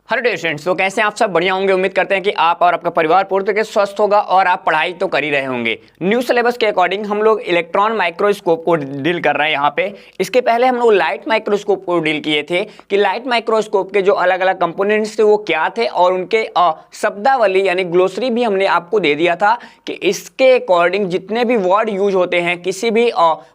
Hello dear students, तो कैसे हैं आप सब? बढ़िया होंगे। उम्मीद करते हैं कि आप और आपका परिवार पूरी तरीके से स्वस्थ होगा और आप पढ़ाई तो कर ही रहे होंगे। न्यू सिलेबस के अकॉर्डिंग हम लोग इलेक्ट्रॉन माइक्रोस्कोप को डील कर रहे हैं यहाँ पे। इसके पहले हम लोग लाइट माइक्रोस्कोप को डील किए थे कि लाइट माइक्रोस्कोप के जो अलग अलग कंपोनेंट्स थे वो क्या थे, और उनके शब्दावली यानी ग्लोसरी भी हमने आपको दे दिया था कि इसके अकॉर्डिंग जितने भी वर्ड यूज होते हैं किसी भी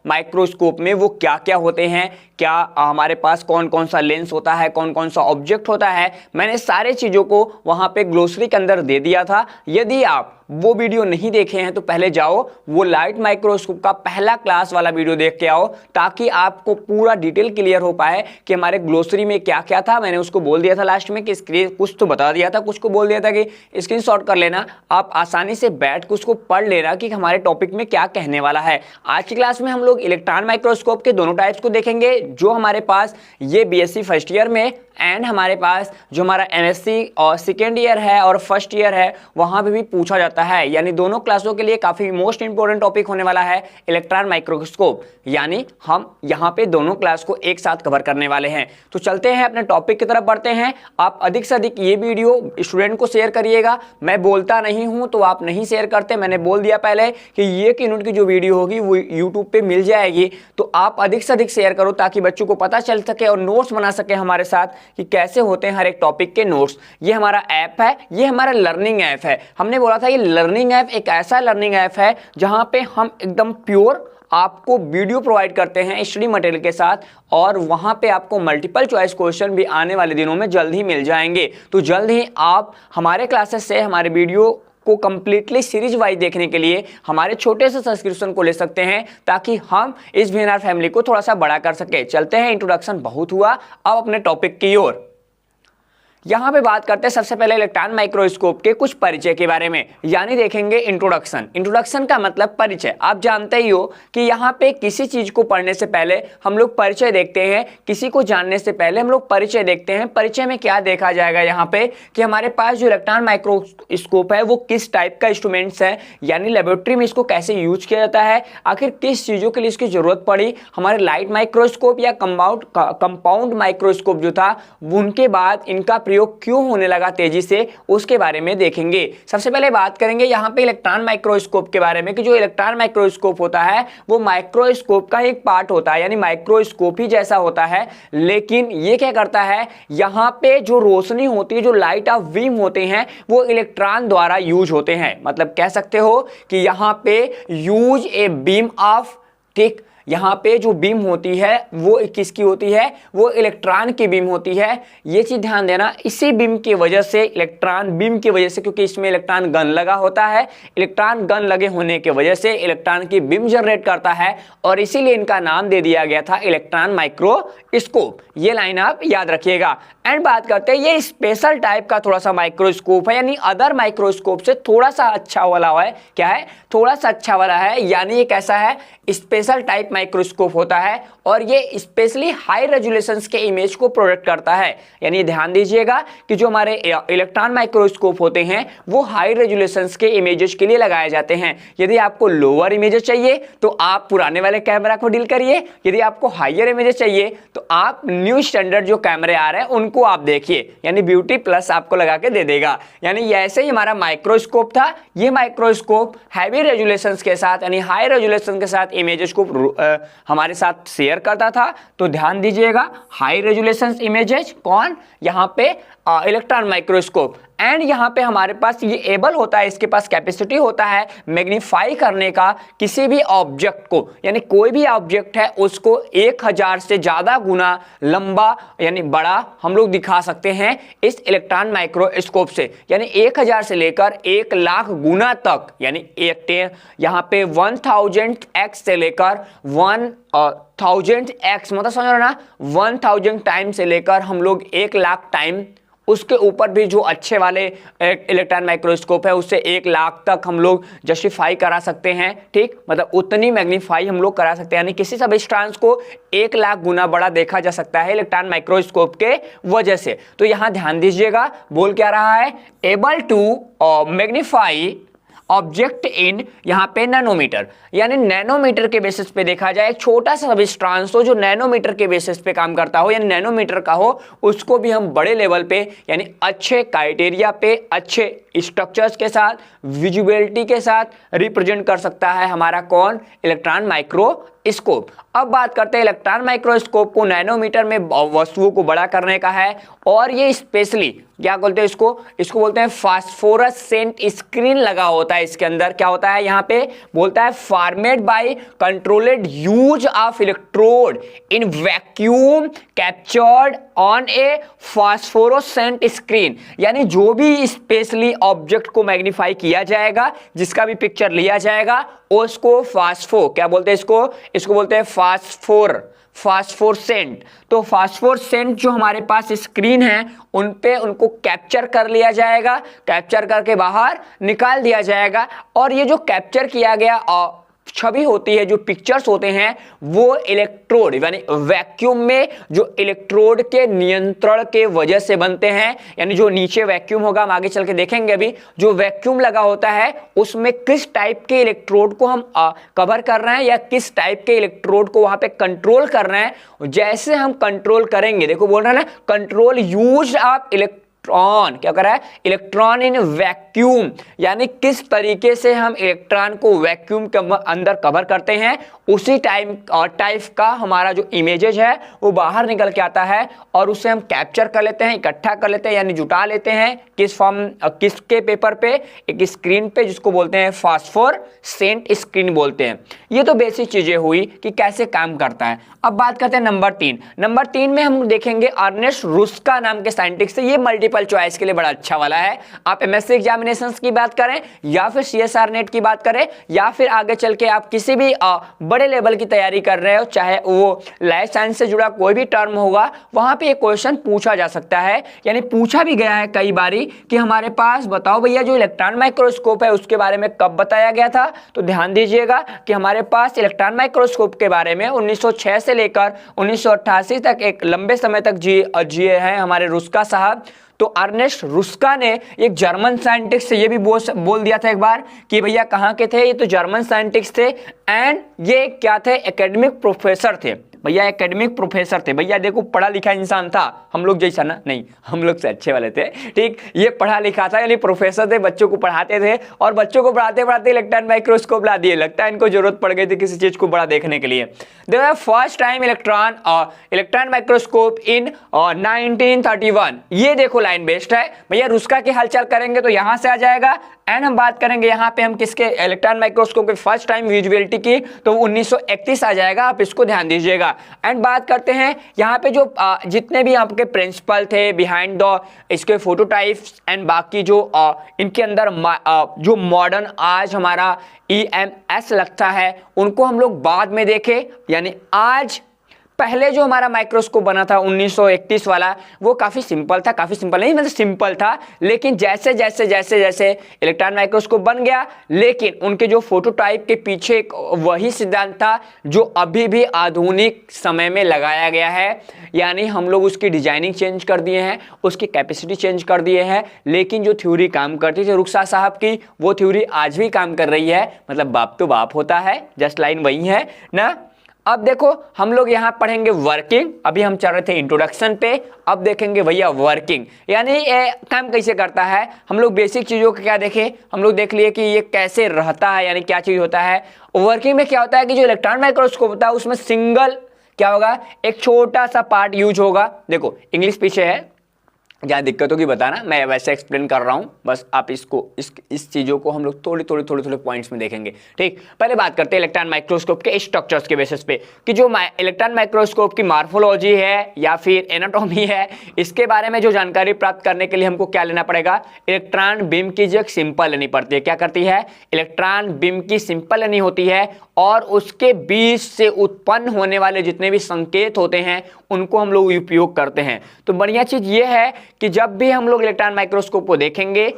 माइक्रोस्कोप में वो क्या क्या होते हैं, क्या हमारे पास कौन कौन सा लेंस होता है, कौन कौन सा ऑब्जेक्ट होता है, मैंने सारे चीजों को वहां पे ग्लोसरी के अंदर दे दिया था। यदि आप वो वीडियो नहीं देखे हैं तो पहले जाओ वो लाइट माइक्रोस्कोप का पहला क्लास वाला वीडियो देख के आओ, ताकि आपको पूरा डिटेल क्लियर हो पाए कि हमारे ग्लोसरी में क्या क्या था। मैंने उसको बोल दिया था लास्ट में कि स्क्रीन कुछ तो बता दिया था, कुछ को बोल दिया था कि स्क्रीनशॉट कर लेना, आप आसानी से बैठ के उसको पढ़ लेना कि हमारे टॉपिक में क्या कहने वाला है। आज की क्लास में हम लोग इलेक्ट्रॉन माइक्रोस्कोप के दोनों टाइप्स को देखेंगे, जो हमारे पास ये बीएससी फर्स्ट ईयर में एंड हमारे पास जो हमारा एमएससी और सेकेंड ईयर है और फर्स्ट ईयर है वहां पे भी पूछा जाता है। यानी दोनों क्लासों के लिए काफी मोस्ट इंपोर्टेंट टॉपिक होने वाला है इलेक्ट्रॉन माइक्रोस्कोप। यानी हम यहाँ पे दोनों क्लास को एक साथ कवर करने वाले हैं। तो चलते हैं अपने टॉपिक की तरफ बढ़ते हैं। आप अधिक से अधिक ये वीडियो स्टूडेंट को शेयर करिएगा। मैं बोलता नहीं हूं तो आप नहीं शेयर करते, मैंने बोल दिया पहले कि ये यूनिट की जो वीडियो होगी वो यूट्यूब पे मिल जाएगी, तो आप अधिक से अधिक शेयर करो ताकि बच्चों को पता चल सके और नोट्स बना सके हमारे साथ कि कैसे होते हैं हर एक टॉपिक के नोट्स। ये हमारा ऐप है, ये हमारा लर्निंग ऐप है। हमने बोला था ये लर्निंग ऐप एक ऐसा लर्निंग ऐप है जहां पे हम एकदम प्योर आपको वीडियो प्रोवाइड करते हैं स्टडी मटेरियल के साथ, और वहां पे आपको मल्टीपल चॉइस क्वेश्चन भी आने वाले दिनों में जल्द ही मिल जाएंगे। तो जल्द ही आप हमारे क्लासेस से हमारे वीडियो को कंप्लीटली सीरीज वाइज देखने के लिए हमारे छोटे से सब्सक्रिप्शन को ले सकते हैं, ताकि हम इस वीएनआर फैमिली को थोड़ा सा बड़ा कर सके। चलते हैं, इंट्रोडक्शन बहुत हुआ, अब अपने टॉपिक की ओर। यहां पे बात करते हैं सबसे पहले इलेक्ट्रॉन माइक्रोस्कोप के कुछ परिचय के बारे में, यानी देखेंगे इंट्रोडक्शन। इंट्रोडक्शन का मतलब परिचय। आप जानते ही हो कि यहाँ पे किसी चीज को पढ़ने से पहले हम लोग परिचय देखते हैं, किसी को जानने से पहले हम लोग परिचय देखते हैं। परिचय में क्या देखा जाएगा यहाँ पे कि हमारे पास जो इलेक्ट्रॉन माइक्रोस्कोप है वो किस टाइप का इंस्ट्रूमेंट्स है, यानी लेबोरेटरी में इसको कैसे यूज किया जाता है, आखिर किस चीजों के लिए इसकी जरूरत पड़ी, हमारे लाइट माइक्रोस्कोप या कंपाउंड माइक्रोस्कोप जो था उनके बाद इनका प्रयोग क्यों होने लगा तेजी से, उसके बारे में देखेंगे। सबसे पहले बात करेंगे यहाँ पे इलेक्ट्रॉन माइक्रोस्कोप के बारे में कि जो इलेक्ट्रॉन माइक्रोस्कोप होता है वो माइक्रोस्कोप का एक पार्ट होता है, यानी माइक्रोस्कोप ही जैसा होता है, लेकिन ये क्या करता है, यहाँ पे जो रोशनी होती है, जो लाइट ऑफ बीम होते हैं वो इलेक्ट्रॉन द्वारा यूज होते हैं। मतलब कह सकते हो कि यहाँ पे यूज ए बीम ऑफ, ठीक, यहाँ पे जो बीम होती है वो किसकी होती है, वो इलेक्ट्रॉन की बीम होती है। ये चीज ध्यान देना, इसी बीम की वजह से, इलेक्ट्रॉन बीम की वजह से, क्योंकि इसमें इलेक्ट्रॉन गन लगा होता है, इलेक्ट्रॉन गन लगे होने की वजह से इलेक्ट्रॉन की बीम जनरेट करता है, और इसीलिए इनका नाम दे दिया गया था इलेक्ट्रॉन माइक्रोस्कोप। ये लाइन आप याद रखिएगा। एंड बात करते हैं, ये स्पेशल टाइप का थोड़ा सा माइक्रोस्कोप है, यानी अदर माइक्रोस्कोप से थोड़ा सा अच्छा वाला है। क्या है? थोड़ा सा अच्छा वाला है, यानी ये कैसा है, स्पेशल टाइप माइक्रोस्कोप होता है, और ये स्पेशली हाई रेजोल्यूशंस के इमेज को प्रोडक्ट करता है। यानी ध्यान दीजिएगा कि जो हमारे इलेक्ट्रॉन माइक्रोस्कोप होते हैं वो हाई रेजोल्यूशंस के इमेजेस के लिए लगाए जाते हैं। यदि आपको लोअर इमेजेस चाहिए तो आप पुराने वाले कैमरा को डील करिए, यदि आपको हाइयर इमेजेस चाहिए तो आप न्यू स्टैंडर्ड जो कैमरे आ रहे हैं उनको आप देखिए, यानी ब्यूटी प्लस आपको लगा के दे देगा। यानी ऐसे ही हमारा माइक्रोस्कोप था। ये माइक्रोस्कोप हैवी रेजोल्यूशंस के साथ, यानी हाई रेजोल्यूशन के साथ इमेजेस को हमारे साथ शेयर करता था। तो ध्यान दीजिएगा, हाई रेजोल्यूशन इमेजेस कौन, यहाँ पे इलेक्ट्रॉन माइक्रोस्कोप। एंड यहाँ पे हमारे पास ये एबल होता है, इसके पास कैपेसिटी होता है मैग्नीफाई करने का किसी भी ऑब्जेक्ट को, यानी कोई भी ऑब्जेक्ट है उसको 1000 से ज्यादा गुना लंबा यानी बड़ा हम लोग दिखा सकते हैं इस इलेक्ट्रॉन माइक्रोस्कोप से। यानी 1000 से लेकर 1,00,000 गुना तक, यानी यहाँ पे 1000x से लेकर 1000x, मतलब समझ रहे ना, 1000 टाइम से लेकर हम लोग 1,00,000 टाइम, उसके ऊपर भी जो अच्छे वाले इलेक्ट्रॉन माइक्रोस्कोप है उससे 1,00,000 तक हम लोग जस्टिफाई करा सकते हैं। ठीक, मतलब उतनी मैग्नीफाई हम लोग करा सकते हैं, यानी किसी सब्सटेंस को 1,00,000 गुना बड़ा देखा जा सकता है इलेक्ट्रॉन माइक्रोस्कोप के वजह से। तो यहां ध्यान दीजिएगा, बोल क्या रहा है, able to magnify object in यहाँ पे नैनोमीटर, यानी नैनोमीटर के बेसिस पे देखा जाए एक छोटा सा सब्सटेंस हो जो नैनोमीटर के बेसिस पे काम करता हो, यानी नैनोमीटर का हो, उसको भी हम बड़े लेवल पे यानी अच्छे क्राइटेरिया पे अच्छे स्ट्रक्चर्स के साथ विजिबिलिटी के साथ रिप्रेजेंट कर सकता है हमारा कौन, इलेक्ट्रॉन माइक्रोस्कोप। अब बात करते हैं इलेक्ट्रॉन माइक्रोस्कोप को नैनोमीटर में वस्तुओं को बड़ा करने का है, और ये स्पेशली क्या बोलते हैं इसको बोलते हैं फास्फोरेसेंट स्क्रीन लगा होता है इसके अंदर। क्या होता है यहाँ पे बोलता है formed by controlled use of electrode in vacuum captured on a phosphorescent screen, यानी जो भी स्पेशली ऑब्जेक्ट को मैग्नीफाई किया जाएगा, जिसका भी पिक्चर लिया जाएगा, उसको क्या बोलते हैं इसको बोलते हैं फास्फोरेसेंट। तो फास्फोरेसेंट जो हमारे पास स्क्रीन है उनको कैप्चर कर लिया जाएगा, कैप्चर करके बाहर निकाल दिया जाएगा, और ये जो कैप्चर किया गया छवि होती है, जो पिक्चर्स होते हैं, वो इलेक्ट्रोड यानी वैक्यूम में जो इलेक्ट्रोड के नियंत्रण के वजह से बनते हैं। यानी जो नीचे वैक्यूम होगा, हम आगे चल के देखेंगे अभी, जो वैक्यूम लगा होता है उसमें किस टाइप के इलेक्ट्रोड को हम कवर कर रहे हैं या किस टाइप के इलेक्ट्रोड को वहां पे कंट्रोल कर रहे हैं। जैसे हम कंट्रोल करेंगे, देखो बोल रहे हैं ना, कंट्रोल यूज ऑफ इलेक्ट्रॉन, क्या कर रहा है, इलेक्ट्रॉन इन वैक्यूम, यानी किस तरीके से हम इलेक्ट्रॉन को वैक्यूम के अंदर कवर करते हैं, उसी टाइप का हमारा जो इमेजेज है वो बाहर निकल के आता है, और उसे हम कैप्चर कर लेते हैं, इकट्ठा कर लेते हैं, यानी जुटा लेते हैं किसके पेपर पे, एक स्क्रीन पे, जिसको बोलते हैं फास्फोरेसेंट स्क्रीन बोलते हैं। ये तो बेसिक चीजें हुई कि कैसे काम करता है। अब बात करते हैं नंबर 3 में हम देखेंगे अर्नेस्ट रुस्का नाम के साइंटिस्ट से। ये मल्टीपल चॉइस के लिए बड़ा अच्छा वाला है। आप एमएससी एग्जामिनेशंस की बात करें या फिर सीएसआर नेट की बात करें या फिर आगे चल के आप किसी भी बड़े लेवल की तैयारी कर रहे हो, चाहे वो लाइफ साइंस से जुड़ा कोई भी टर्म होगा, वहां पे ये क्वेश्चन पूछा जा सकता है, यानी पूछा भी गया है कई बारी कि हमारे पास बताओ भैया जो इलेक्ट्रॉन माइक्रोस्कोप है उसके बारे में कब बताया गया था। तो ध्यान दीजिएगा कि हमारे पास इलेक्ट्रॉन माइक्रोस्कोप के बारे में 1906 से लेकर 1988 तक एक लंबे समय तक जिए हैं हमारे रुस्का साहब। तो अर्नेस्ट रुस्का ने एक जर्मन साइंटिस्ट से ये भी बोल दिया था एक बार कि भैया कहाँ के थे, ये तो जर्मन साइंटिस्ट थे, एंड ये क्या थे, एकेडमिक प्रोफेसर थे भैया, एकेडमिक प्रोफेसर थे भैया। देखो पढ़ा लिखा इंसान था, हम लोग जैसा ना, नहीं हम लोग से अच्छे वाले थे, ठीक। ये पढ़ा लिखा था, यानी प्रोफेसर थे, बच्चों को पढ़ाते थे, और बच्चों को पढ़ाते पढ़ाते इलेक्ट्रॉन माइक्रोस्कोप ला दिए। लगता है इनको जरूरत पड़ गई थी किसी चीज को बड़ा देखने के लिए। देखो फर्स्ट टाइम इलेक्ट्रॉन माइक्रोस्कोप इन 1931। ये देखो लाइन बेस्ड है भैया। रुस्का की हलचल करेंगे तो यहां से आ जाएगा, एंड हम बात करेंगे यहाँ पे हम किसके, इलेक्ट्रॉन माइक्रोस्कोप के फर्स्ट टाइम विजिबिलिटी की, तो 1931 आ जाएगा। आप इसको ध्यान दीजिएगा। एंड बात करते हैं यहाँ पे जो जितने भी आपके प्रिंसिपल थे बिहाइंड द इसके फोटोटाइप्स, एंड बाकी जो इनके अंदर जो मॉडर्न आज हमारा EMS लगता है, उनको हम लोग बाद में देखें। यानी आज पहले जो हमारा माइक्रोस्कोप बना था 1931 वाला, वो काफी सिंपल था, काफी सिंपल नहीं मतलब सिंपल था, लेकिन जैसे जैसे इलेक्ट्रॉन माइक्रोस्कोप बन गया, लेकिन उनके जो फोटोटाइप के पीछे वही सिद्धांत था जो अभी भी आधुनिक समय में लगाया गया है। यानी हम लोग उसकी डिजाइनिंग चेंज कर दिए हैं, उसकी कैपेसिटी चेंज कर दिए हैं, लेकिन जो थ्योरी काम करती थी रुस्का साहब की, वो थ्योरी आज भी काम कर रही है। मतलब बाप तो बाप होता है, जस्ट लाइन वही है ना। अब देखो हम लोग यहाँ पढ़ेंगे वर्किंग, अभी हम चल रहे थे इंट्रोडक्शन पे, अब देखेंगे भैया वर्किंग, यानी ये काम कैसे करता है। हम लोग बेसिक चीज़ों को क्या देखें, हम लोग देख लिए कि ये कैसे रहता है, यानी क्या चीज़ होता है। वर्किंग में क्या होता है कि जो इलेक्ट्रॉन माइक्रोस्कोप होता है उसमें सिंगल क्या होगा, एक छोटा सा पार्ट यूज होगा। देखो इंग्लिश पीछे है, जहाँ दिक्कत होगी बताना, मैं वैसे एक्सप्लेन कर रहा हूँ, बस आप इसको इस चीज़ों को हम लोग थोड़े पॉइंट्स में देखेंगे, ठीक। पहले बात करते हैं इलेक्ट्रॉन माइक्रोस्कोप के स्ट्रक्चर्स के बेसिस पे कि जो इलेक्ट्रॉन माइक्रोस्कोप की मार्फोलॉजी है या फिर एनाटॉमी है, इसके बारे में जो जानकारी प्राप्त करने के लिए हमको क्या लेना पड़ेगा, इलेक्ट्रॉन बीम की जो सिंपल लेनी पड़ती है। क्या करती है, इलेक्ट्रॉन बीम की सिंपल लेनी होती है, और उसके बीच से उत्पन्न होने वाले जितने भी संकेत होते हैं उनको हम लोग उपयोग करते हैं। तो बढ़िया चीज़ ये है कि जब भी हम लोग इलेक्ट्रॉन माइक्रोस्कोप को देखेंगे,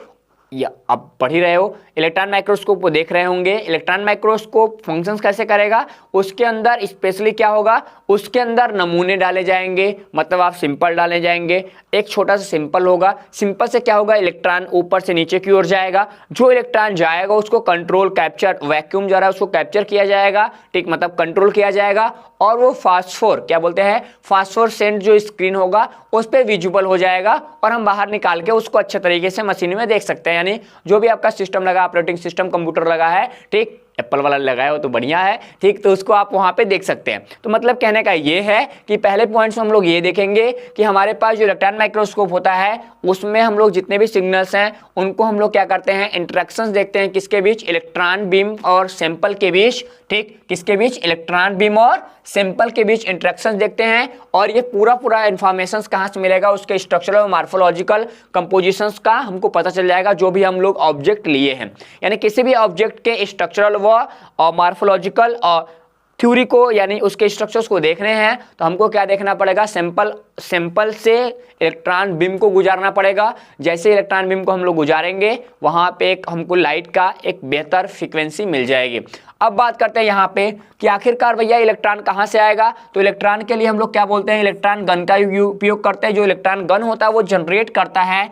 या आप पढ़ ही रहे हो, इलेक्ट्रॉन माइक्रोस्कोप को देख रहे होंगे। इलेक्ट्रॉन माइक्रोस्कोप फंक्शंस कैसे करेगा, उसके अंदर स्पेशली क्या होगा, उसके अंदर नमूने डाले जाएंगे, मतलब आप सिंपल डाले जाएंगे। एक छोटा सा सिंपल होगा, सिंपल से क्या होगा, इलेक्ट्रॉन ऊपर से नीचे की ओर जाएगा, जो इलेक्ट्रॉन जाएगा उसको कंट्रोल कैप्चर वैक्यूम द्वारा उसको कैप्चर किया जाएगा, ठीक, मतलब कंट्रोल किया जाएगा, और वो फास्फोर क्या बोलते हैं, फास्फोरेसेंट जो स्क्रीन होगा उस पर विजुअल हो जाएगा, और हम बाहर निकाल के उसको अच्छे तरीके से मशीन में देख सकते हैं। यानी जो भी आपका सिस्टम लगा, ऑपरेटिंग सिस्टम कंप्यूटर लगा है, ठीक, एप्पल वाला लगाया हो तो बढ़िया है, ठीक, तो उसको आप वहां पे देख सकते हैं। तो मतलब कहने का ये है कि पहले पॉइंट्स में हम लोग ये देखेंगे कि हमारे पास जो इलेक्ट्रॉन माइक्रोस्कोप होता है उसमें हम लोग जितने भी सिग्नल्स हैं उनको हम लोग क्या करते हैं, इंटरेक्शंस देखते हैं, किसके बीच, इलेक्ट्रॉन बीम और सैंपल के बीच, ठीक, किसके बीच, इलेक्ट्रॉन बीम और सैंपल के बीच इंटरेक्शंस देखते हैं। और ये पूरा इंफॉर्मेशन कहाँ से मिलेगा, उसके स्ट्रक्चरल और मार्फोलॉजिकल कंपोजिशंस का हमको पता चल जाएगा, जो भी हम लोग ऑब्जेक्ट लिए हैं। यानी किसी भी ऑब्जेक्ट के स्ट्रक्चरल और मार्फोलॉजिकल और थ्योरी को, यानी उसके स्ट्रक्चर्स को देखने हैं तो हमको क्या देखना पड़ेगा, सैंपल से इलेक्ट्रॉन बीम को गुजारना पड़ेगा। जैसे इलेक्ट्रॉन बीम को हम लोग गुजारेंगे वहां पे एक हमको लाइट का एक बेहतर फ्रीक्वेंसी मिल जाएगी। अब बात करते हैं यहाँ पे कि आखिरकार भैया इलेक्ट्रॉन कहाँ से आएगा, तो इलेक्ट्रॉन के लिए हम लोग क्या बोलते हैं, इलेक्ट्रॉन गन का उपयोग करते हैं। जो इलेक्ट्रॉन गन होता है वो जनरेट करता है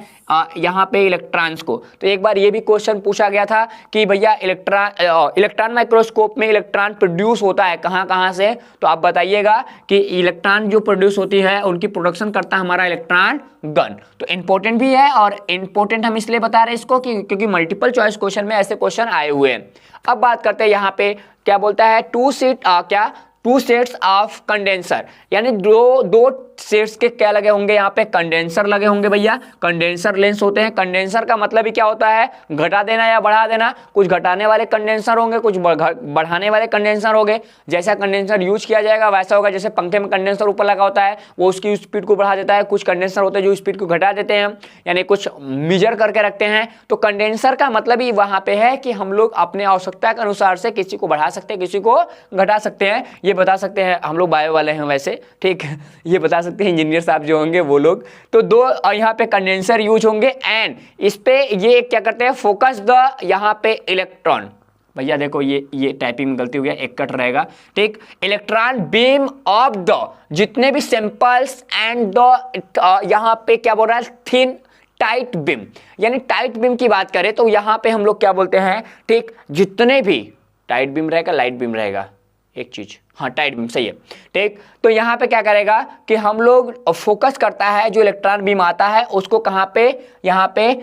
यहाँ पे इलेक्ट्रॉन्स को। तो एक बार ये भी क्वेश्चन पूछा गया था कि भैया इलेक्ट्रॉन माइक्रोस्कोप में इलेक्ट्रॉन प्रोड्यूस होता है कहाँ से, तो आप बताइएगा कि इलेक्ट्रॉन जो प्रोड्यूस होती है उनकी प्रोडक्शन करता है हमारा इलेक्ट्रॉन गन। तो इंपॉर्टेंट भी है, और इंपॉर्टेंट हम इसलिए बता रहे हैं इसको क्योंकि मल्टीपल चॉइस क्वेश्चन में ऐसे क्वेश्चन आए हुए हैं। अब बात करते हैं यहाँ पे क्या बोलता है, टू सेट्स ऑफ कंडेंसर, यानी दो सेट्स के क्या लगे होंगे, यहाँ पे कंडेंसर लगे होंगे भैया। कंडेंसर लेंस होते हैं। कंडेंसर का मतलब ही क्या होता है, घटा देना या बढ़ा देना। कुछ घटाने वाले कंडेंसर होंगे, कुछ बढ़ाने वाले कंडेंसर होंगे। जैसा कंडेंसर यूज किया जाएगा वैसा होगा। जैसे पंखे में कंडेंसर ऊपर लगा होता है वो उसकी स्पीड को बढ़ा देता है, कुछ कंडेंसर होते हैं जो स्पीड को घटा देते हैं, यानी कुछ मेजर करके रखते हैं। तो कंडेंसर का मतलब ही वहां पे है कि हम लोग अपने आवश्यकता के अनुसार से किसी को बढ़ा सकते हैं, किसी को घटा सकते हैं। ये बता सकते हैं, हम लोग बायो वाले हैं वैसे, ठीक, ये बता सकते हैं इंजीनियर साहब जो होंगे वो लोग। तो दो यहाँ पे कंडेंसर यूज होंगे, एंड इस पे ये क्या करते हैं, फोकस द यहाँ पे इलेक्ट्रॉन। भैया देखो ये टाइपिंग में गलती हो गया, एक कट रहेगा, ठीक, इलेक्ट्रॉन बीम ऑफ द जितने भी सैंपल्स एंड द यहाँ पे क्या बोल रहा है, थिन टाइट बीम। यानी टाइट बीम की बात करें तो यहाँ पे हम लोग क्या बोलते हैं, ठीक, जितने भी टाइट बीम रहेगा, लाइट बीम रहेगा, एक चीज, हाँ टाइट बीम सही है, ठीक। तो यहाँ पे क्या करेगा कि हम लोग फोकस करता है, जो इलेक्ट्रॉन बीम आता है उसको कहाँ पे, यहाँ पे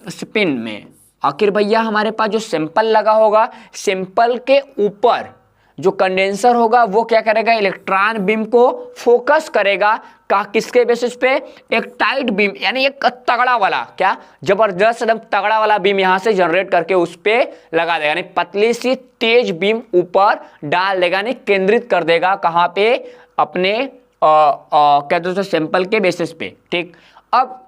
स्पिन में। आखिर भैया हमारे पास जो सैंपल लगा होगा, सैंपल के ऊपर जो कंडेंसर होगा वो क्या करेगा, इलेक्ट्रॉन बीम को फोकस करेगा किसके बेसिस पे, एक टाइट बीम, यानी एक तगड़ा वाला, क्या जबरदस्त एकदम तगड़ा वाला बीम यहां से जनरेट करके उस पे लगा देगा। यानी पतली सी तेज बीम ऊपर डाल देगा, यानी केंद्रित कर देगा कहां पे, अपने कहते हैं सैंपल के बेसिस पे, ठीक। अब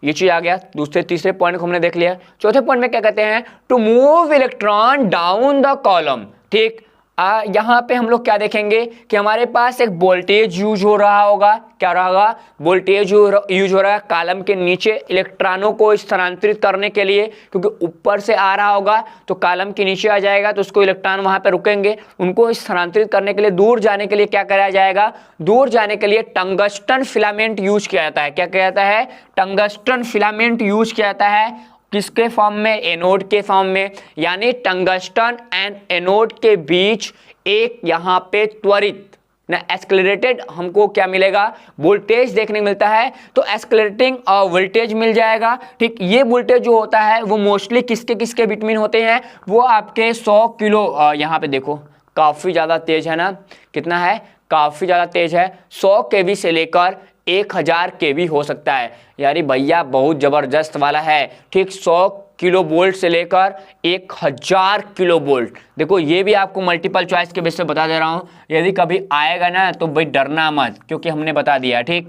ये चीज आ गया, दूसरे तीसरे पॉइंट को हमने देख लिया। चौथे पॉइंट में क्या कहते हैं, to move electron down the column, ठीक। यहाँ पे हम लोग क्या देखेंगे कि हमारे पास एक वोल्टेज यूज हो रहा होगा, क्या रहा होगा, वोल्टेज यूज हो रहा है कॉलम के नीचे इलेक्ट्रॉनों को स्थानांतरित करने के लिए, क्योंकि ऊपर से आ रहा होगा तो कॉलम के नीचे आ जाएगा तो उसको इलेक्ट्रॉन वहां पे रुकेंगे, उनको स्थानांतरित करने के लिए दूर जाने के लिए क्या कराया जाएगा, दूर जाने के लिए टंगस्टन फिलामेंट यूज किया जाता है। क्या किया जाता है, टंगस्टन फिलामेंट यूज किया जाता है, किसके फॉर्म में, एनोड के फॉर्म में। यानी टंगस्टन एंड एनोड के बीच एक यहाँ पे त्वरित ना एक्सेलरेटेड हमको क्या मिलेगा, वोल्टेज देखने मिलता है। तो एक्सेलरेटिंग वोल्टेज मिल जाएगा, ठीक। ये वोल्टेज जो होता है वो मोस्टली किसके किसके बिटवीन होते हैं, वो आपके 100 किलो, यहाँ पे देखो काफी ज्यादा तेज है ना, कितना है, काफी ज्यादा तेज है, 100 केवी से लेकर 1000 केवी हो सकता है। यानी भैया बहुत जबरदस्त वाला है, ठीक। 100 किलो वोल्ट से लेकर 1000 किलो वोल्ट। देखो ये भी आपको मल्टीपल चॉइस के बेस पे बता दे रहा हूं, यदि कभी आएगा ना तो भाई डरना मत, क्योंकि हमने बता दिया, ठीक।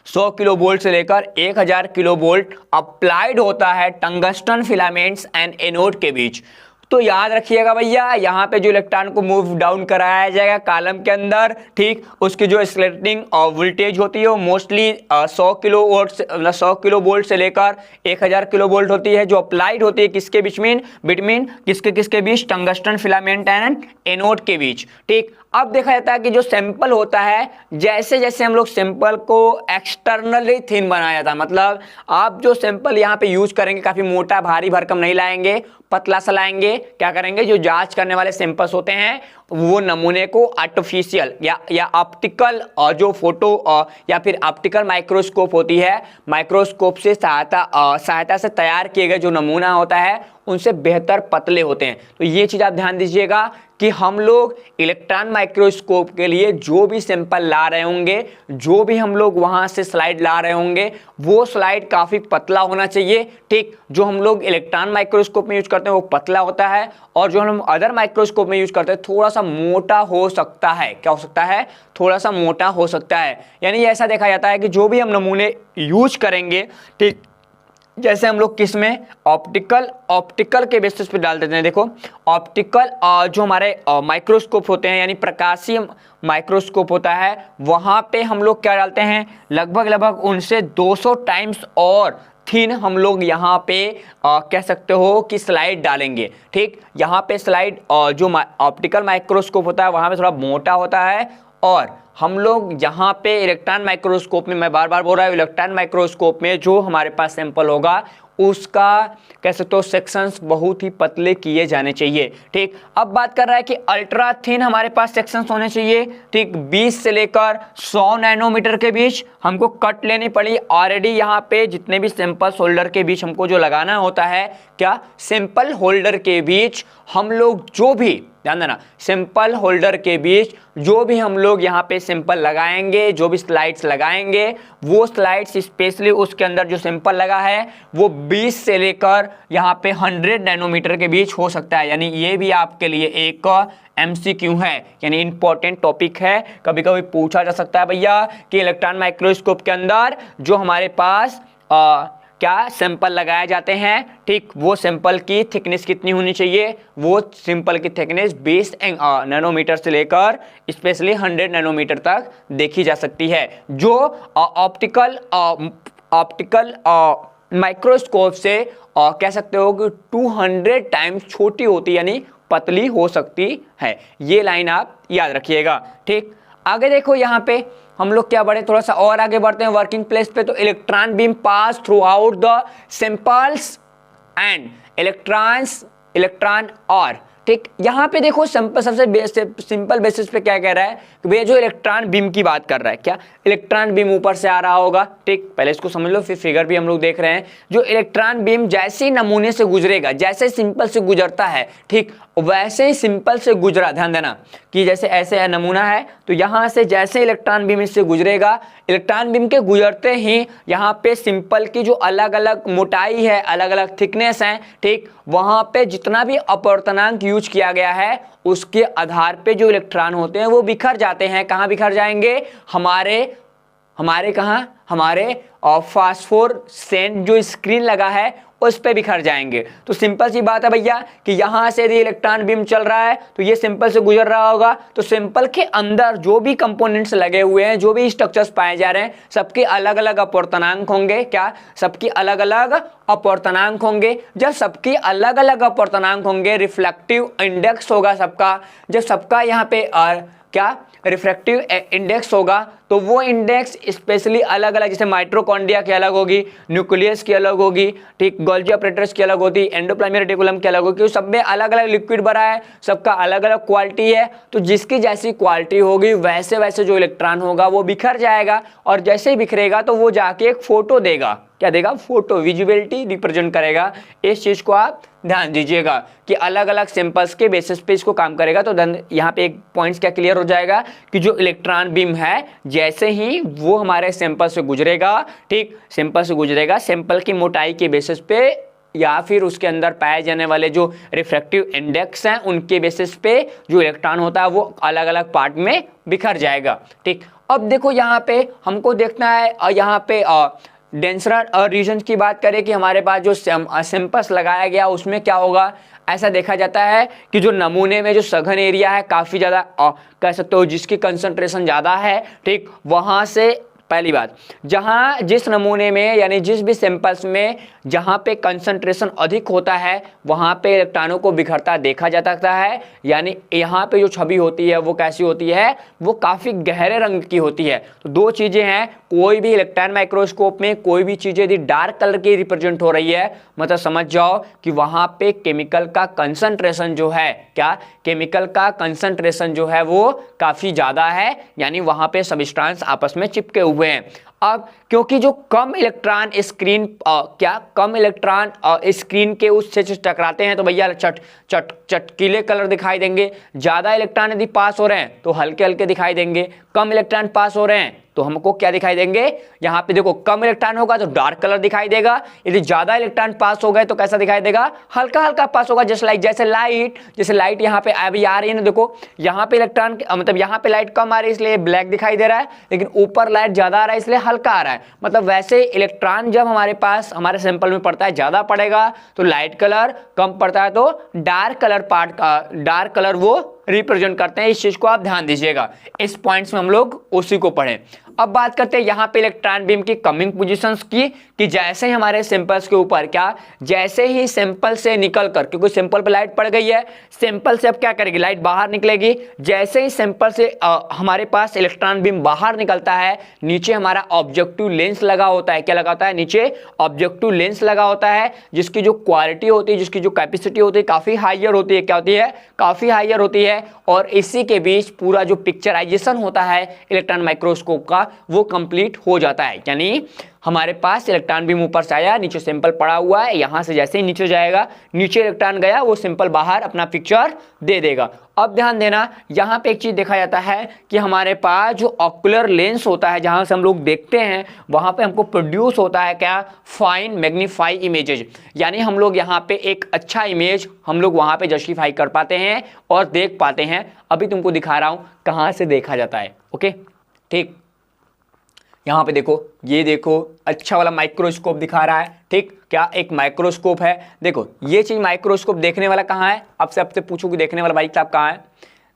100 किलो वोल्ट से लेकर 1000 किलो वोल्ट अप्लाइड होता है टंगस्टन फिलामेंट्स एंड एनोड के बीच। तो याद रखिएगा भैया, यहाँ पे जो इलेक्ट्रॉन को मूव डाउन कराया जाएगा कॉलम के अंदर, ठीक, उसकी जो स्केलेटिंग वोल्टेज होती है वो मोस्टली 100 किलो वोल्ट से 100 किलो वोल्ट से लेकर 1000 किलो वोल्ट होती है, जो अप्लाइड होती है किसके बीच में, बिटवीन किसके किसके बीच, टंगस्टन फिलामेंट एंड एनोड के बीच, ठीक। अब देखा जाता है कि जो सैंपल होता है, जैसे जैसे हम लोग सैंपल को एक्सटर्नली थिन बनाया जाता है, मतलब आप जो सैंपल यहाँ पे यूज करेंगे काफी मोटा भारी भरकम नहीं लाएंगे, पतला सा लाएंगे। क्या करेंगे, जो जांच करने वाले सैंपल्स होते हैं वो नमूने को आर्टिफिशियल या ऑप्टिकल और जो फोटो या फिर ऑप्टिकल माइक्रोस्कोप होती है, माइक्रोस्कोप से सहायता से तैयार किए गए जो नमूना होता है उनसे बेहतर पतले होते हैं। तो ये चीज आप ध्यान दीजिएगा कि हम लोग इलेक्ट्रॉन माइक्रोस्कोप के लिए जो भी सैंपल ला रहे होंगे, जो भी हम लोग वहां से स्लाइड ला रहे होंगे, वो स्लाइड काफी पतला होना चाहिए, ठीक। जो हम लोग इलेक्ट्रॉन माइक्रोस्कोप में यूज करते हैं वो पतला होता है, और जो हम अदर माइक्रोस्कोप में यूज करते हैं थोड़ा सा मोटा हो सकता है। क्या हो सकता है, थोड़ा सा मोटा हो सकता है। यानी ऐसा देखा जाता है कि जो भी हम नमूने यूज करेंगे, ठीक, जैसे हम लोग किस में, ऑप्टिकल के बेसिस पे डाल देते हैं। देखो ऑप्टिकल जो हमारे माइक्रोस्कोप होते हैं, यानी प्रकाशीय माइक्रोस्कोप होता है, वहां पे हम लोग क्या डालते हैं, लगभग उनसे 200 टाइम्स और थिन हम लोग यहाँ पे कह सकते हो कि स्लाइड डालेंगे, ठीक। यहाँ पे स्लाइड जो ऑप्टिकल माइक्रोस्कोप होता है वहां पे थोड़ा मोटा होता है, और हम लोग यहाँ पे इलेक्ट्रॉन माइक्रोस्कोप में, मैं बार बार बोल रहा हूँ, इलेक्ट्रॉन माइक्रोस्कोप में जो हमारे पास सैंपल होगा उसका कह सकते हो सेक्शंस बहुत ही पतले किए जाने चाहिए, ठीक। अब बात कर रहा है कि अल्ट्रा थिन हमारे पास सेक्शंस होने चाहिए, ठीक। 20 से लेकर 100 नैनोमीटर के बीच हमको कट लेनी पड़ी। ऑलरेडी यहाँ पे जितने भी सैंपल्स होल्डर के बीच हमको जो लगाना होता है, क्या, सैंपल होल्डर के बीच हम लोग जो भी, ध्यान देना, सैंपल होल्डर के बीच जो भी हम लोग यहाँ पे सैंपल लगाएंगे, जो भी स्लाइड्स लगाएंगे, वो स्लाइड्स स्पेशली उसके अंदर जो सैंपल लगा है वो 20 से लेकर यहाँ पे 100 नैनोमीटर के बीच हो सकता है। यानी ये भी आपके लिए एक MCQ है, यानी इंपॉर्टेंट टॉपिक है, कभी कभी पूछा जा सकता है भैया कि इलेक्ट्रॉन माइक्रोस्कोप के अंदर जो हमारे पास क्या सैंपल लगाए जाते हैं, ठीक, वो सैंपल की थिकनेस कितनी होनी चाहिए, वो सैंपल की थिकनेस 20 नैनोमीटर से लेकर स्पेशली 100 नैनोमीटर तक देखी जा सकती है, जो ऑप्टिकल माइक्रोस्कोप से कह सकते हो कि 200 टाइम्स छोटी होती, यानी पतली हो सकती है। ये लाइन आप याद रखिएगा, ठीक। आगे देखो, यहाँ पे हम लोग क्या बढ़े, थोड़ा सा और आगे बढ़ते हैं वर्किंग प्लेस पे। तो electron beam pass through out the samples and electron और, ठीक। यहाँ पे देखो सबसे सिंपल बेसिस पे क्या कह रहा है कि भैया जो इलेक्ट्रॉन बीम की बात कर रहा है, क्या इलेक्ट्रॉन बीम ऊपर से आ रहा होगा, ठीक। पहले इसको समझ लो, फिर फिगर भी हम लोग देख रहे हैं। जो इलेक्ट्रॉन बीम जैसे ही नमूने से गुजरेगा, जैसे सिंपल से गुजरता है, ठीक, वैसे ही सिंपल से गुजरा, ध्यान देना कि जैसे ऐसे नमूना है, तो यहाँ से जैसे इलेक्ट्रॉन बीम इससे गुजरेगा, इलेक्ट्रॉन बीम के गुजरते ही यहाँ पे सिंपल की जो अलग अलग मोटाई है, अलग अलग थिकनेस है, ठीक, वहां पे जितना भी अपवर्तनांक यूज किया गया है उसके आधार पे जो इलेक्ट्रॉन होते हैं वो बिखर जाते हैं। कहाँ बिखर जाएंगे, हमारे कहाँ, हमारे फास्फोरेसेंट जो स्क्रीन लगा है उस पे बिखर जाएंगे। तो सिंपल सी बात है भैया कि यहां से यदि इलेक्ट्रॉन बीम चल रहा है तो ये सिंपल से गुजर रहा होगा, तो सिंपल के अंदर जो भी कंपोनेंट्स लगे हुए हैं, जो भी स्ट्रक्चर्स पाए जा रहे हैं, सबके अलग अलग अपवर्तनांक होंगे। क्या, सबकी अलग अलग अपवर्तनांक होंगे। जब सबकी अलग अलग अपवर्तनांक होंगे, रिफ्लेक्टिव इंडेक्स होगा सबका। जब सबका यहाँ पे क्या रिफ्रैक्टिव इंडेक्स होगा, तो वो इंडेक्स स्पेशली अलग अलग, जैसे माइटोकॉन्ड्रिया की अलग होगी, न्यूक्लियस की अलग होगी, ठीक, गोल्गी ऑपरेटर्स की अलग होती, एंडोप्लाज्मिक रेटिकुलम की अलग होगी। सब में अलग अलग लिक्विड भरा है, सबका अलग अलग क्वालिटी है। तो जिसकी जैसी क्वालिटी होगी वैसे वैसे जो इलेक्ट्रॉन होगा वो बिखर जाएगा, और जैसे ही बिखरेगा तो वो जाके एक फोटो देगा। क्या देगा, फोटो, विजिबिलिटी रिप्रेजेंट करेगा। इस चीज को आप ध्यान दीजिएगा कि अलग अलग सैंपल्स के बेसिस पे इसको काम करेगा। तो यहाँ पे एक पॉइंट्स क्या क्लियर हो जाएगा कि जो इलेक्ट्रॉन बीम है जैसे ही वो हमारे सैंपल से गुजरेगा, ठीक, सैंपल से गुजरेगा, सैंपल की मोटाई के बेसिस पे या फिर उसके अंदर पाए जाने वाले जो रिफ्रैक्टिव इंडेक्स हैं उनके बेसिस पे जो इलेक्ट्रॉन होता है वो अलग अलग पार्ट में बिखर जाएगा, ठीक। अब देखो यहाँ पे हमको देखना है, यहाँ पे डेंसर रीजन की बात करें कि हमारे पास जो सैंपल्स लगाया गया उसमें क्या होगा, ऐसा देखा जाता है कि जो नमूने में जो सघन एरिया है काफ़ी ज़्यादा कह सकते हो जिसकी कंसंट्रेशन ज़्यादा है, ठीक, वहाँ से पहली बात, जहाँ जिस नमूने में यानी जिस भी सैंपल्स में जहाँ पे कंसंट्रेशन अधिक होता है वहाँ पे इलेक्ट्रॉनों को बिखरता देखा जा सकता है। यानी यहाँ पे जो छवि होती है वो कैसी होती है, वो काफ़ी गहरे रंग की होती है। तो दो चीज़ें हैं, कोई भी इलेक्ट्रॉन माइक्रोस्कोप में कोई भी चीज़ यदि डार्क कलर की रिप्रेजेंट हो रही है मतलब समझ जाओ कि वहाँ पे केमिकल का कंसंट्रेशन जो है, क्या केमिकल का कंसंट्रेशन जो है वो काफ़ी ज़्यादा है, यानी वहाँ पे सब्सटेंस आपस में चिपके हुए हैं। अब क्योंकि जो कम इलेक्ट्रॉन स्क्रीन कम इलेक्ट्रॉन स्क्रीन के उससे टकराते हैं तो भैया चटकीले कलर दिखाई देंगे। ज़्यादा इलेक्ट्रॉन यदि पास हो रहे हैं तो हल्के हल्के दिखाई देंगे। कम इलेक्ट्रॉन पास हो रहे हैं तो हमको क्या दिखाई देंगे, यहाँ पे देखो कम इलेक्ट्रॉन होगा तो डार्क कलर दिखाई देगा, यदि ज़्यादा इलेक्ट्रॉन पास हो गए तो कैसा दिखाई देगा, हल्का हल्का पास होगा। जैसे लाइट यहाँ पे अभी आ रही है ना, देखो यहाँ पे इलेक्ट्रॉन मतलब यहाँ पे लाइट कम आ रही है इसलिए ब्लैक दिखाई दे रहा है, लेकिन ऊपर लाइट ज़्यादा आ रहा है इसलिए हल्का आ रहा है। मतलब वैसे इलेक्ट्रॉन जब हमारे पास हमारे सैंपल में पड़ता है ज़्यादा पड़ेगा तो लाइट कलर, कम पड़ता है तो डार्क कलर वो रिप्रेजेंट करते हैं। इस चीज को आप ध्यान दीजिएगा, इस पॉइंट्स में हम लोग उसी को पढ़ें। अब बात करते हैं यहाँ पे इलेक्ट्रॉन बीम की कमिंग पोजीशंस की, कि जैसे ही हमारे सैंपल्स के ऊपर जैसे ही सैंपल से निकल कर, क्योंकि सैंपल पे लाइट पड़ गई है, सैंपल से अब क्या करेगी, लाइट बाहर निकलेगी। जैसे ही सैंपल से हमारे पास इलेक्ट्रॉन बीम बाहर निकलता है, नीचे हमारा ऑब्जेक्टिव लेंस लगा होता है। क्या लगा होता है, नीचे ऑब्जेक्टिव लेंस लगा होता है, जिसकी जो क्वालिटी होती है, जिसकी जो कैपेसिटी होती है काफी हायर होती है। क्या होती है, काफी हायर होती है। और इसी के बीच पूरा जो पिक्चराइजेशन होता है इलेक्ट्रॉन माइक्रोस्कोप का वो कंप्लीट हो जाता है। यानी हमारे पास इलेक्ट्रॉन बीम ऊपर से आया, नीचे सैंपल पड़ा हुआ है, यहां से जैसे ही नीचे जाएगा, नीचे इलेक्ट्रॉन गया, वो सैंपल बाहर अपना पिक्चर दे देगा। अब ध्यान देना, यहां पे एक चीज देखा जाता है कि हमारे पास जो ऑक्यूलर लेंस होता है, जहां से हम लोग देखते हैं, वहां पे हमको प्रोड्यूस होता है क्या, फाइन मैग्नीफाई इमेजेज। यानी हम लोग यहाँ पे एक अच्छा इमेज हम लोग वहां पे जस्टिफाई कर पाते हैं और देख पाते हैं। अभी तुमको दिखा रहा हूं कहां से देखा जाता है। ओके, ठीक, यहाँ पे देखो, ये देखो अच्छा वाला माइक्रोस्कोप दिखा रहा है, ठीक, क्या एक माइक्रोस्कोप है। देखो ये चीज माइक्रोस्कोप देखने वाला कहाँ है, अब से आपसे पूछूं कि देखने वाला भाई साहब कहाँ है,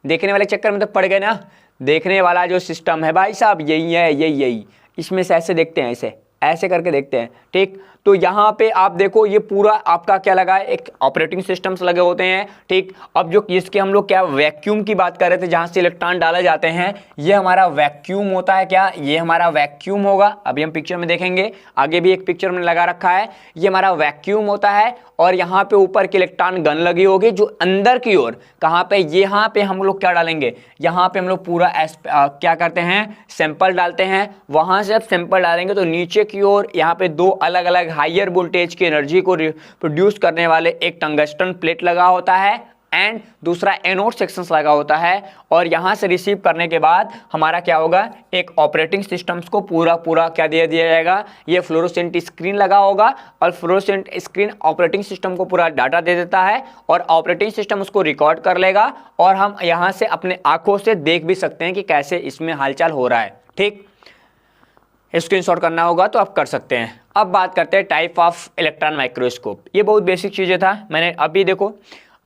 देखने वाले चक्कर में तो पड़ गए ना। देखने वाला जो सिस्टम है भाई साहब यही है, यही इसमें से ऐसे देखते हैं, ऐसे करके देखते हैं, ठीक। तो यहाँ पे आप देखो ये पूरा आपका क्या लगा है, एक ऑपरेटिंग सिस्टम्स लगे होते हैं, ठीक। अब जो इसके हम लोग क्या वैक्यूम की बात कर रहे थे, जहाँ से इलेक्ट्रॉन डाले जाते हैं, ये हमारा वैक्यूम होता है। क्या ये हमारा वैक्यूम होगा, अभी हम पिक्चर में देखेंगे, आगे भी एक पिक्चर में लगा रखा है, ये हमारा वैक्यूम होता है। और यहाँ पे ऊपर की इलेक्ट्रॉन गन लगी होगी जो अंदर की ओर, कहाँ पे, यहाँ पे हम लोग क्या डालेंगे, यहाँ पे हम लोग पूरा क्या करते हैं, सैंपल डालते हैं। वहाँ से अब सैंपल डालेंगे तो नीचे की ओर यहाँ पे दो अलग अलग हायर वोल्टेज की एनर्जी को प्रोड्यूस करने वाले एक टंगस्टन प्लेट लगा होता है एंड दूसरा एनोड सेक्शंस लगा होता है। और यहाँ से रिसीव करने के बाद हमारा क्या होगा, एक ऑपरेटिंग सिस्टम्स को पूरा क्या दे दिया जाएगा, ये फ्लोरोसेंट स्क्रीन लगा होगा और फ्लोरोसेंट स्क्रीन ऑपरेटिंग सिस्टम को पूरा डाटा दे देता है और ऑपरेटिंग सिस्टम उसको रिकॉर्ड कर लेगा और हम यहाँ से अपने आंखों से देख भी सकते हैं कि कैसे इसमें हालचाल हो रहा है, ठीक। स्क्रीनशॉट करना होगा तो आप कर सकते हैं। अब बात करते हैं टाइप ऑफ इलेक्ट्रॉन माइक्रोस्कोप। ये बहुत बेसिक चीज़ें था, मैंने अभी देखो,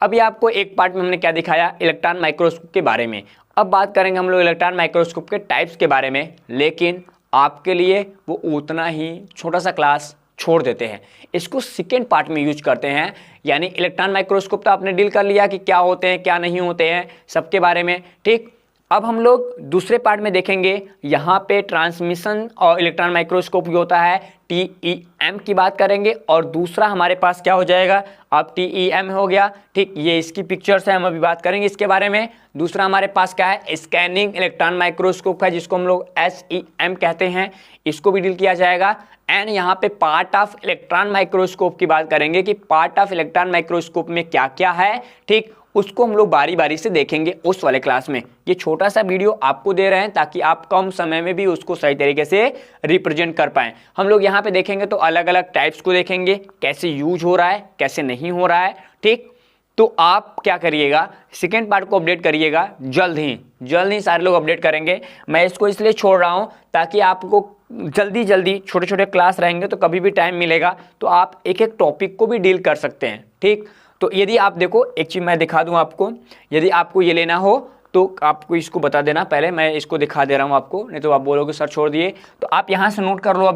अभी आपको एक पार्ट में हमने क्या दिखाया, इलेक्ट्रॉन माइक्रोस्कोप के बारे में। अब बात करेंगे हम लोग इलेक्ट्रॉन माइक्रोस्कोप के टाइप्स के बारे में, लेकिन आपके लिए वो उतना ही छोटा सा क्लास छोड़ देते हैं, इसको सेकेंड पार्ट में यूज करते हैं। यानी इलेक्ट्रॉन माइक्रोस्कोप तो आपने डील कर लिया कि क्या होते हैं क्या नहीं होते हैं सबके बारे में, ठीक। अब हम लोग दूसरे पार्ट में देखेंगे, यहाँ पे ट्रांसमिशन और इलेक्ट्रॉन माइक्रोस्कोप भी होता है, TEM की बात करेंगे। और दूसरा हमारे पास क्या हो जाएगा, अब TEM हो गया, ठीक, ये इसकी पिक्चर्स है, हम अभी बात करेंगे इसके बारे में। दूसरा हमारे पास क्या है, स्कैनिंग इलेक्ट्रॉन माइक्रोस्कोप है, जिसको हम लोग SEM कहते हैं, इसको भी डील किया जाएगा। एंड यहाँ पे पार्ट ऑफ इलेक्ट्रॉन माइक्रोस्कोप की बात करेंगे कि पार्ट ऑफ इलेक्ट्रॉन माइक्रोस्कोप में क्या क्या है, ठीक, उसको हम लोग बारी बारी से देखेंगे उस वाले क्लास में। ये छोटा सा वीडियो आपको दे रहे हैं ताकि आप कम समय में भी उसको सही तरीके से रिप्रेजेंट कर पाएं। हम लोग यहाँ पे देखेंगे तो अलग अलग टाइप्स को देखेंगे, कैसे यूज हो रहा है कैसे नहीं हो रहा है, ठीक। तो आप क्या करिएगा, सेकेंड पार्ट को अपडेट करिएगा, जल्द ही सारे लोग अपडेट करेंगे। मैं इसको इसलिए छोड़ रहा हूँ ताकि आपको जल्दी जल्दी छोटे छोटे क्लास रहेंगे तो कभी भी टाइम मिलेगा तो आप एक एक टॉपिक को भी डील कर सकते हैं। ठीक, तो यदि आप देखो एक चीज़ मैं दिखा दूं आपको, यदि आपको ये लेना हो तो आपको इसको बता देना, पहले मैं इसको दिखा दे रहा हूँ आपको, नहीं तो आप बोलोगे सर छोड़ दिए। तो आप यहाँ से नोट कर लो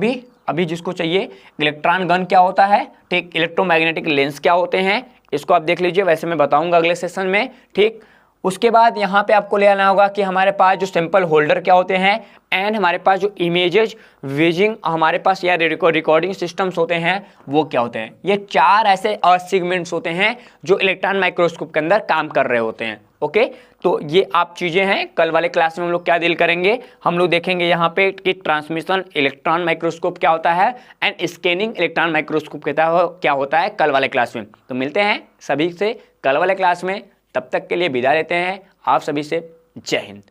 अभी जिसको चाहिए, इलेक्ट्रॉन गन क्या होता है, ठीक, इलेक्ट्रोमैग्नेटिक लेंस क्या होते हैं, इसको आप देख लीजिए, वैसे मैं बताऊंगा अगले सेशन में। ठीक, उसके बाद यहाँ पे आपको ले आना होगा कि हमारे पास जो सैंपल होल्डर क्या होते हैं, एंड हमारे पास जो इमेजेस वेजिंग हमारे पास या रिकॉर्डिंग सिस्टम्स होते हैं वो क्या होते हैं। ये 4 ऐसे सेगमेंट्स होते हैं जो इलेक्ट्रॉन माइक्रोस्कोप के अंदर काम कर रहे होते हैं। ओके, तो ये आप चीज़ें हैं। कल वाले क्लास में हम लोग क्या डील करेंगे, हम लोग देखेंगे यहाँ पे कि ट्रांसमिशन इलेक्ट्रॉन माइक्रोस्कोप क्या होता है एंड स्कैनिंग इलेक्ट्रॉन माइक्रोस्कोप क्या होता है कल वाले क्लास में। तो मिलते हैं सभी से कल वाले क्लास में, तब तक के लिए विदा लेते हैं आप सभी से। जय हिंद।